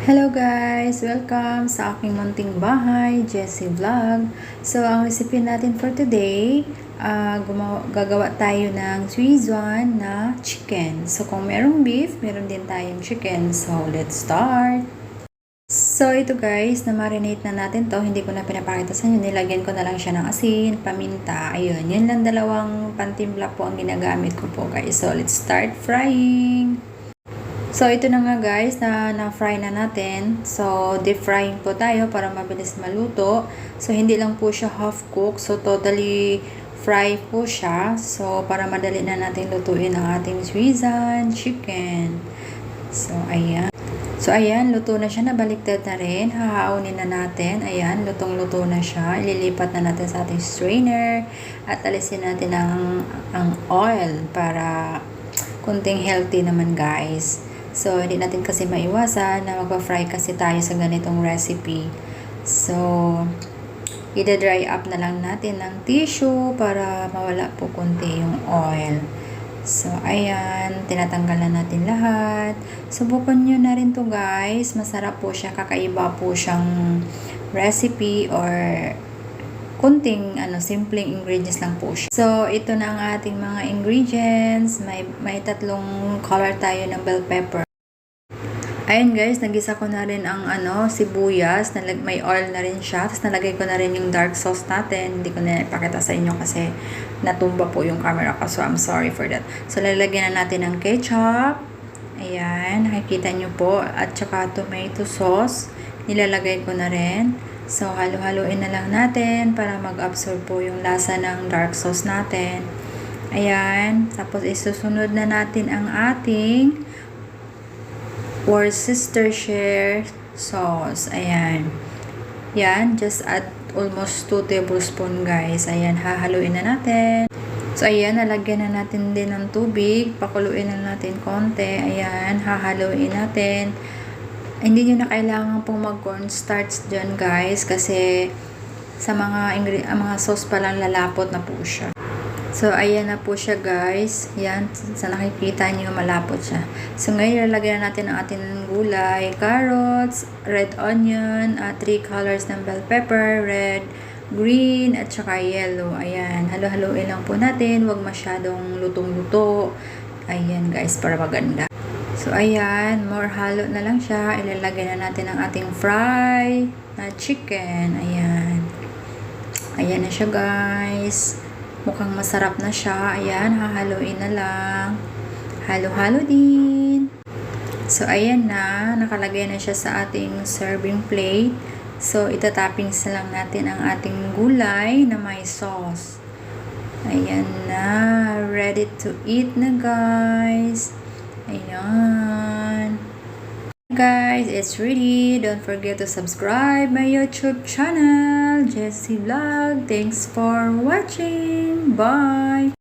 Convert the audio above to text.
Hello guys! Welcome sa aking munting bahay, Jessie Vlog. So, ang recipe natin for today, gagawa tayo ng Szechuan na chicken. So, kung merong beef, meron din tayong chicken. So, let's start! So, ito guys, na-marinate na natin to. Hindi ko na pinapakita sa inyo. Nilagyan ko na lang siya ng asin, paminta. Ayun, yun lang dalawang pantimpla po ang ginagamit ko po guys. So, let's start frying! So, ito na nga guys, na-fry na natin. So, deep frying po tayo para mabilis maluto. So, hindi lang po siya half cook. So, totally fry po siya. So, para madali na natin lutuin ang ating Szechuan chicken. So, ayan. So, ayan, luto na siya. Nabaliktad na rin. Hahaunin na natin. Ayan, lutong-luto na siya. Ililipat na natin sa ating strainer. At alisin natin ang oil para kunting healthy naman guys. So, hindi natin kasi maiwasan na magpa-fry kasi tayo sa ganitong recipe. So, i-dry up na lang natin ng tissue para mawala po konti yung oil. So, ayan, tinatanggal na natin lahat. Subukan nyo na rin to guys. Masarap po siya, kakaiba po siyang recipe or kunting simpleng ingredients lang po siya. So, ito na ang ating mga ingredients. May tatlong color tayo ng bell pepper. Ayun guys, nagisa ko na rin ang sibuyas. May oil na rin siya. Tapos nalagay ko na rin yung dark sauce natin. Hindi ko na ipakita sa inyo kasi natumba po yung camera ko. So, I'm sorry for that. So, lalagyan na natin ng ketchup. Ayan, nakikita nyo po. At saka tomato sauce. Nilalagay ko na rin. So, halo-haloin na lang natin para mag-absorb po yung lasa ng dark sauce natin. Ayan. Tapos, isusunod na natin ang ating Worcestershire sauce. Ayan. Yan. Just add almost 2 tablespoons guys. Ayan. Hahaluin na natin. So, ayan. Nalagyan na natin din ng tubig. Pakuluin na natin konti. Ayan. Hahaluin natin. Hindi nyo na kailangan pong mag-cornstarch dyan guys kasi sa mga sauce pa lang lalapot na po siya. So, ayan na po siya guys. Yan, sa nakikita nyo malapot siya. So, ngayon lalagyan natin ang ating gulay, carrots, red onion, 3 colors ng bell pepper, red, green, at saka yellow. Ayan, halo-haloin lang po natin. Huwag masyadong lutong-luto. Ayan guys, para maganda. So, ayan, more halo na lang siya. Ilalagay na natin ang ating fry na chicken. Ayan. Ayan na siya, guys. Mukhang masarap na siya. Ayan, hahaluin na lang. Halo-halo din. So, ayan na. Nakalagay na siya sa ating serving plate. So, itatoppings lang natin ang ating gulay na may sauce. Ayan na. Ready to eat na, guys. Ayan. Guys, it's ready. Don't forget to subscribe my YouTube channel, Jessie Vlog. Thanks for watching. Bye.